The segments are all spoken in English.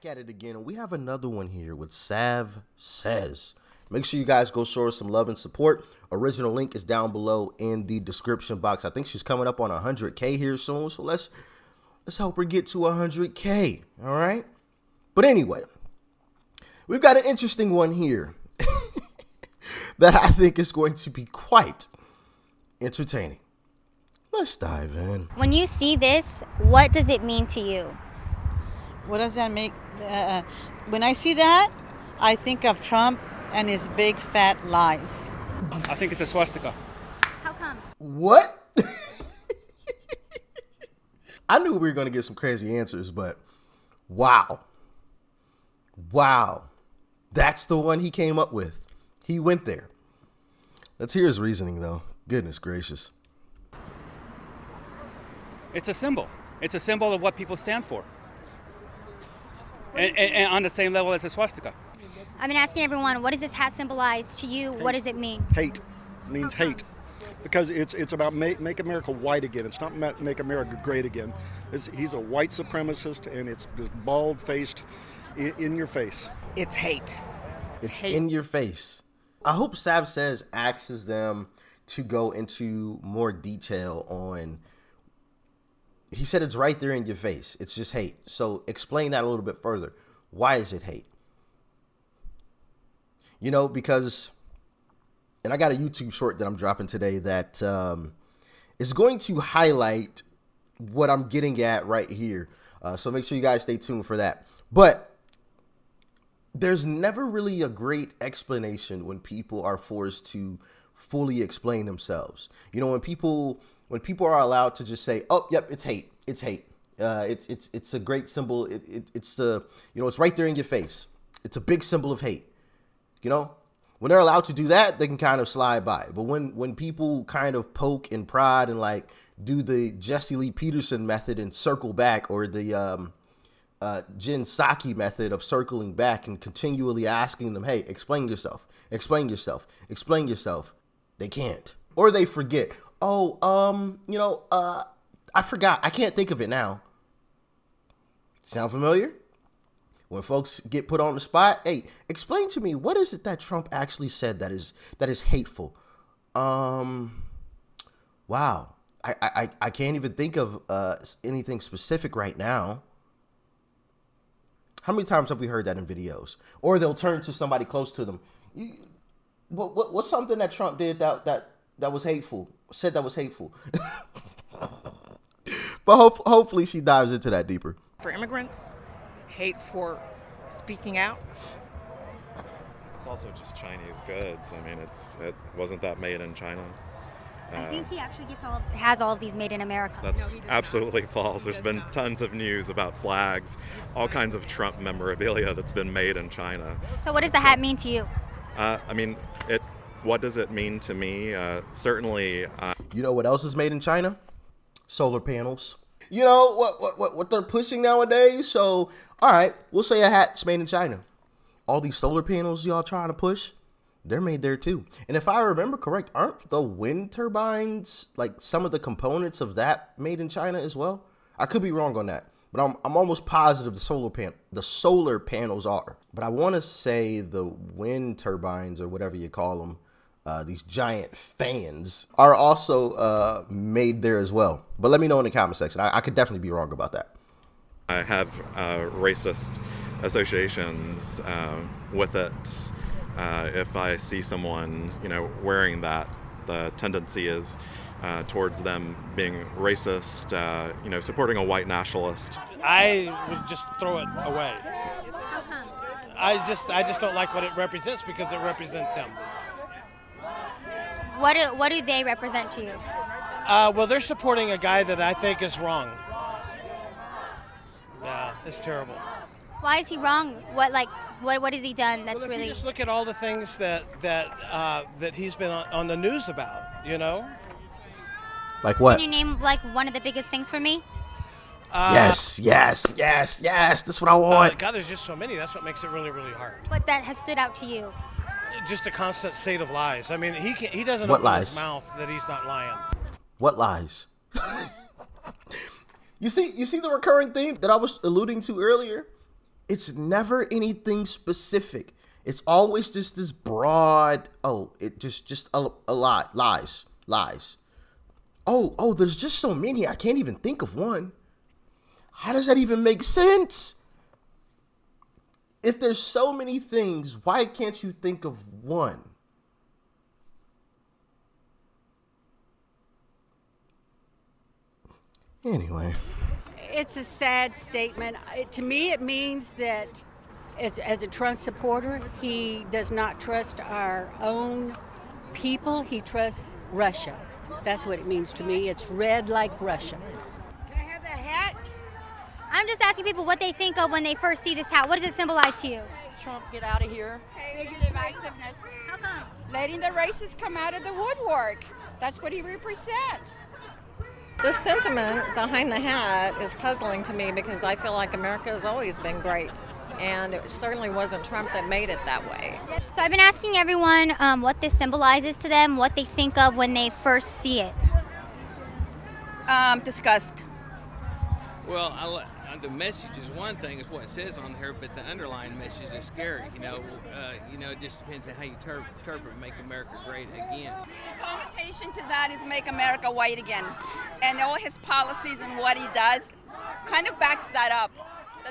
back at it again, and we have another one here with Sav Says. Make sure you guys go show her some love and support. Original link is down below in the description box. I think she's coming up on 100K here soon, so let's help her get to 100K, all right? But anyway, we've got an interesting one here that I think is going to be quite entertaining. Let's dive in. When you see this, what does it mean to you? What does that make? When I see that, I think of Trump and his big fat lies. I think it's a swastika. How come? What? I knew we were going to get some crazy answers, but wow. Wow. That's the one he came up with. He went there. Let's hear his reasoning, though. Goodness gracious. It's a symbol. It's a symbol of what people stand for. And on the same level as a swastika. I've been asking everyone, what does this hat symbolize to you? What does it mean? Hate. It means hate. Because it's about make America white again. It's not make America great again. He's a white supremacist, and it's just bald-faced in your face. It's hate. It's hate. in your face. I hope Sav Says asks them to go into more detail on. He said it's right there in your face. It's just hate. So explain that a little bit further. Why is it hate? You know, because, and I got a YouTube short that I'm dropping today that is going to highlight what I'm getting at right here. So make sure you guys stay tuned for that. But there's never really a great explanation when people are forced to fully explain themselves. You know, when people are allowed to just say, "Oh, yep, it's hate. It's hate. It's a great symbol. It's the, you know, it's right there in your face. It's a big symbol of hate." You know, when they're allowed to do that, they can kind of slide by. But when people kind of poke and prod and like do the Jesse Lee Peterson method and circle back, or the Jen Psaki method of circling back and continually asking them, "Hey, explain yourself, explain yourself, explain yourself," they can't, or they forget. "Oh, you know, I forgot. I can't think of it now." Sound familiar? When folks get put on the spot, "Hey, explain to me, what is it that Trump actually said that is hateful?" Wow. I can't even think of anything specific right now. How many times have we heard that in videos? Or they'll turn to somebody close to them. What's something that Trump did that was hateful? Said that was hateful? But hopefully she dives into that deeper. For immigrants, hate for speaking out. It's also just Chinese goods. I mean, it wasn't that made in China. I think he actually has all of these made in America. That's absolutely false. There's been tons of news about flags, all kinds of Trump memorabilia that's been made in China. So what does the hat mean to you? I mean, what does it mean to me? Certainly. You know what else is made in China? Solar panels. You know what they're pushing nowadays? So, all right, we'll say a hat's made in China. All these solar panels y'all trying to push, they're made there too. And if I remember correct, aren't the wind turbines, like some of the components of that, made in China as well? I could be wrong on that, but I'm almost positive the solar panels are. But I want to say the wind turbines, or whatever you call them, these giant fans, are also made there as well. But let me know in the comment section. I could definitely be wrong about that. I have racist associations with it. If I see someone, you know, wearing that, the tendency is towards them being racist, you know, supporting a white nationalist. I would just throw it away. How come? I just don't like what it represents, because it represents him. What do they represent to you? Well, they're supporting a guy that I think is wrong. Yeah, it's terrible. Why is he wrong? What has he done that's Well, if really? you just look at all the things that he's been on the news about, you know. Like what? Can you name like one of the biggest things for me? Yes. That's what I want. God, there's just so many. That's what makes it really, really hard. What that has stood out to you? Just a constant state of lies. I mean, he doesn't What open lies? his mouth that he's not lying. What lies? You see the recurring theme that I was alluding to earlier? It's never anything specific. It's always just this broad, it just a lot, lies. Oh, there's just so many, I can't even think of one. How does that even make sense? If there's so many things, why can't you think of one? Anyway. It's a sad statement. To me, it means that as a Trump supporter, he does not trust our own people. He trusts Russia. That's what it means to me. It's red like Russia. Can I have that hat? I'm just asking people what they think of when they first see this hat. What does it symbolize to you? Trump, get out of here. Hating divisiveness. How come? Letting the racists come out of the woodwork. That's what he represents. The sentiment behind the hat is puzzling to me because I feel like America has always been great. And it certainly wasn't Trump that made it that way. So I've been asking everyone what this symbolizes to them, what they think of when they first see it. Disgust. Well, the message is one thing, is what it says on here, but the underlying message is scary. It just depends on how you interpret "Make America Great Again." The connotation to that is make America white again. And all his policies and what he does kind of backs that up.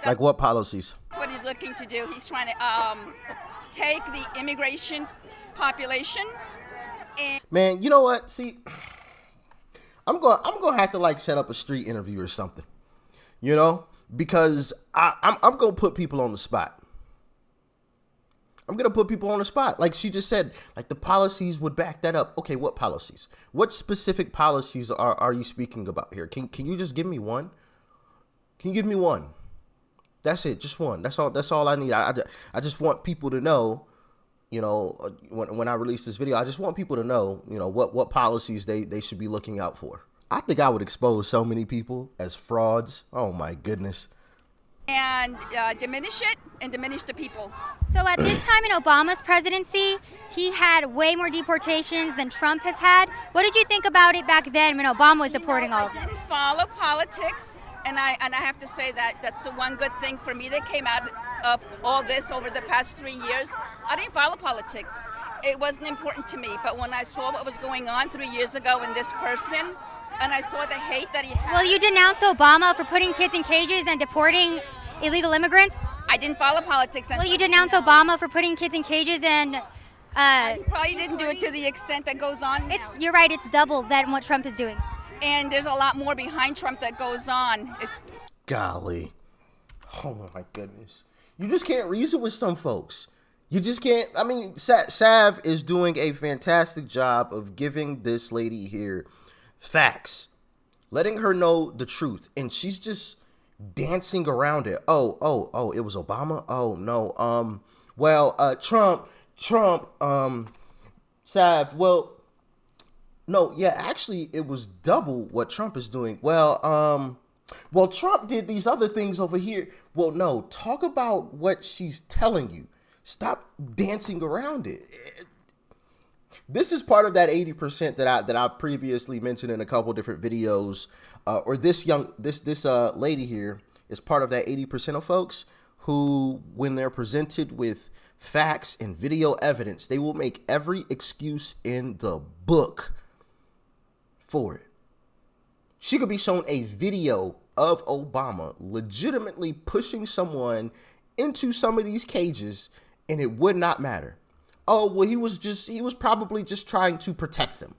Like what policies? That's what he's looking to do. He's trying to take the immigration population and... Man, you know what? See, I'm gonna have to set up a street interview or something. Because I'm gonna put people on the spot. I'm gonna put people on the spot. Like she just said, the policies would back that up. Okay, what policies? What specific policies are you speaking about here? Can you just give me one? Can you give me one? That's it, just one. That's all I need. I just want people to know, when I release this video, I just want people to know, what policies they should be looking out for. I think I would expose so many people as frauds. Oh my goodness. And diminish it and diminish the people. So at this time in Obama's presidency, he had way more deportations than Trump has had. What did you think about it back then when Obama was deporting all of them? I didn't follow politics, and I have to say that's the one good thing for me that came out of all this over the past 3 years. I didn't follow politics. It wasn't important to me, but when I saw what was going on 3 years ago in this person, and I saw the hate that he had. Well, you denounced Obama for putting kids in cages and deporting illegal immigrants? I didn't follow politics. Well, you denounced Obama for putting kids in cages and... He probably didn't do it to the extent that goes on now. You're right, it's double than what Trump is doing. And there's a lot more behind Trump that goes on. Golly. Oh my goodness. You just can't reason with some folks. You just can't. I mean, Sav is doing a fantastic job of giving this lady here facts, letting her know the truth, and she's just dancing around it. Oh, it was Obama. Oh no. Trump. Sav. Well, no. Yeah, actually, it was double what Trump is doing. Well, Trump did these other things over here. Well, no. Talk about what she's telling you. Stop dancing around it. This is part of that 80% that I previously mentioned in a couple different videos. This lady here is part of that 80% of folks who, when they're presented with facts and video evidence, they will make every excuse in the book for it. She could be shown a video of Obama legitimately pushing someone into some of these cages, and it would not matter. Oh, well, he was probably just trying to protect them.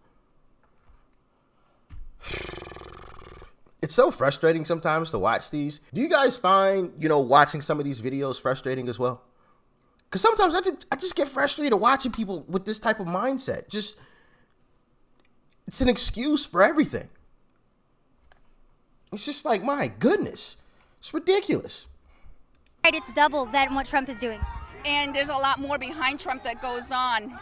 It's so frustrating sometimes to watch these. Do you guys find, watching some of these videos frustrating as well? Because sometimes I just get frustrated watching people with this type of mindset. It's an excuse for everything. It's just like, my goodness, it's ridiculous. Right, it's double than what Trump is doing. And there's a lot more behind Trump that goes on.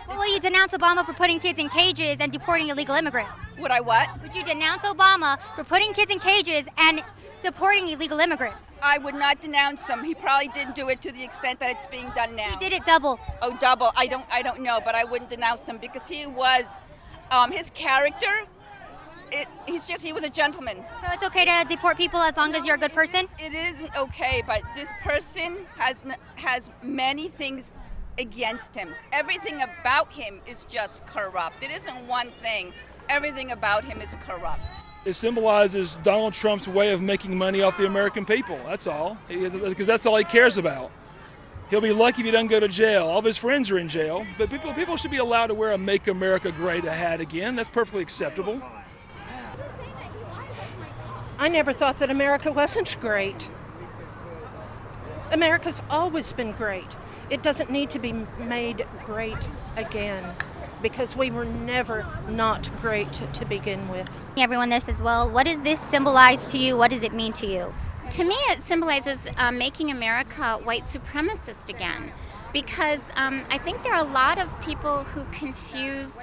Well, you denounce Obama for putting kids in cages and deporting illegal immigrants. Would I what? Would you denounce Obama for putting kids in cages and deporting illegal immigrants? I would not denounce him. He probably didn't do it to the extent that it's being done now. He did it double. Oh, double. I don't know, but I wouldn't denounce him because he was, his character he was a gentleman. So it's okay to deport people as long as you're a good person? It isn't okay, but this person has many things against him. Everything about him is just corrupt. It isn't one thing. Everything about him is corrupt. It symbolizes Donald Trump's way of making money off the American people. That's all. Because that's all he cares about. He'll be lucky if he doesn't go to jail. All of his friends are in jail. But people should be allowed to wear a Make America Great hat again. That's perfectly acceptable. I never thought that America wasn't great. America's always been great. It doesn't need to be made great again because we were never not great to begin with. Everyone this as well. What does this symbolize to you? What does it mean to you? To me, it symbolizes making America white supremacist again, because I think there are a lot of people who confuse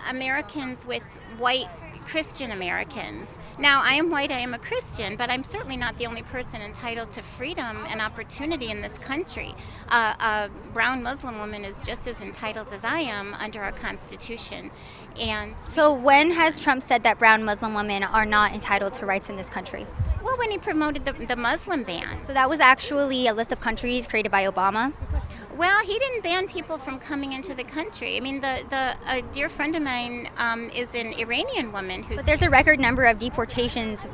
Americans with white Christian Americans. Now, I am white, I am a Christian, but I'm certainly not the only person entitled to freedom and opportunity in this country. A brown Muslim woman is just as entitled as I am under our Constitution. And so when has Trump said that brown Muslim women are not entitled to rights in this country? Well, when he promoted the Muslim ban. So that was actually a list of countries created by Obama? Well, he didn't ban people from coming into the country. I mean, a dear friend of mine is an Iranian woman who. But there's a record number of deportations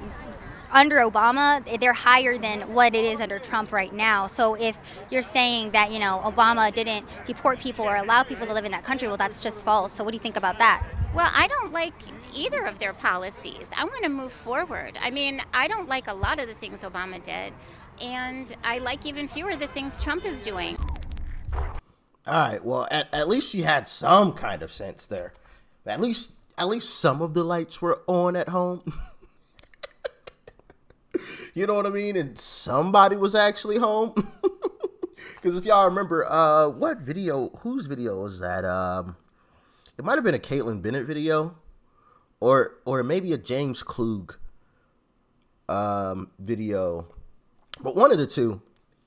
under Obama. They're higher than what it is under Trump right now. So if you're saying that, Obama didn't deport people or allow people to live in that country, well, that's just false. So what do you think about that? Well, I don't like either of their policies. I want to move forward. I mean, I don't like a lot of the things Obama did, and I like even fewer of the things Trump is doing. All right, well, at least she had some kind of sense there. At least some of the lights were on at home. You know what I mean? And somebody was actually home. Because if y'all remember, whose video was that? It might have been a Caitlyn Bennett video, or maybe a James Klug video. But one of the two.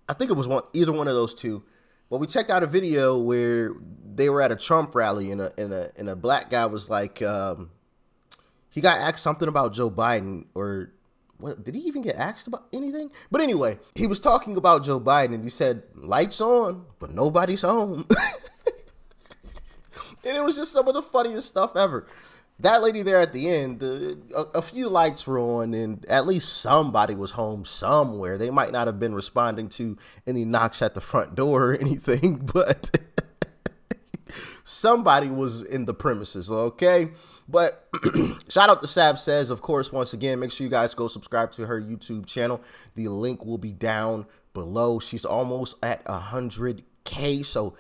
I think it was either one of those two. Well, we checked out a video where they were at a Trump rally and a black guy was like, he got asked something about Joe Biden, or what, did he even get asked about anything? But anyway, he was talking about Joe Biden and he said, lights on, but nobody's home. And it was just some of the funniest stuff ever. That lady there at the end, a few lights were on and at least somebody was home somewhere. They might not have been responding to any knocks at the front door or anything, but somebody was in the premises, okay? But shout out to Sav Says, of course, once again, make sure you guys go subscribe to her YouTube channel. The link will be down below. She's almost at 100K, so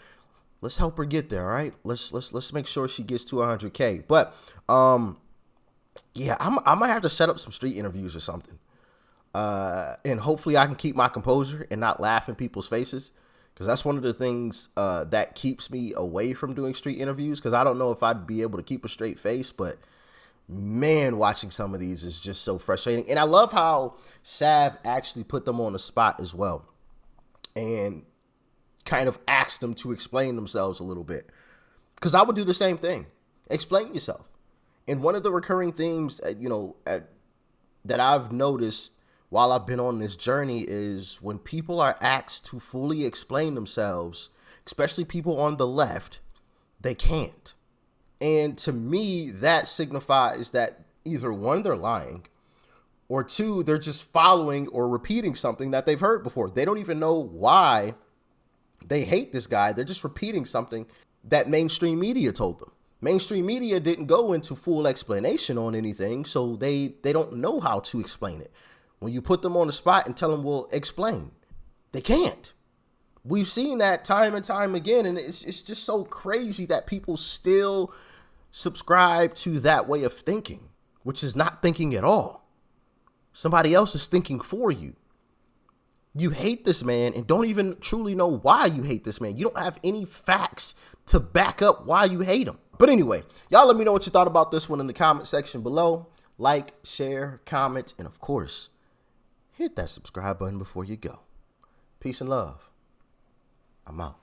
let's help her get there, all right? Let's make sure she gets to 100K. But yeah, I might have to set up some street interviews or something. And hopefully I can keep my composure and not laugh in people's faces, because that's one of the things that keeps me away from doing street interviews, because I don't know if I'd be able to keep a straight face. But man, watching some of these is just so frustrating. And I love how Sav actually put them on the spot as well and kind of asked them to explain themselves a little bit, because I would do the same thing. Explain yourself. And one of the recurring themes, that I've noticed while I've been on this journey is when people are asked to fully explain themselves, especially people on the left, they can't. And to me, that signifies that either one, they're lying, or two, they're just following or repeating something that they've heard before. They don't even know why they hate this guy. They're just repeating something that mainstream media told them. Mainstream media didn't go into full explanation on anything, so they don't know how to explain it. When you put them on the spot and tell them, well, explain, they can't. We've seen that time and time again, and it's just so crazy that people still subscribe to that way of thinking, which is not thinking at all. Somebody else is thinking for you. You hate this man and don't even truly know why you hate this man. You don't have any facts to back up why you hate him. But anyway, y'all let me know what you thought about this one in the comment section below. Like, share, comment, and of course, hit that subscribe button before you go. Peace and love. I'm out.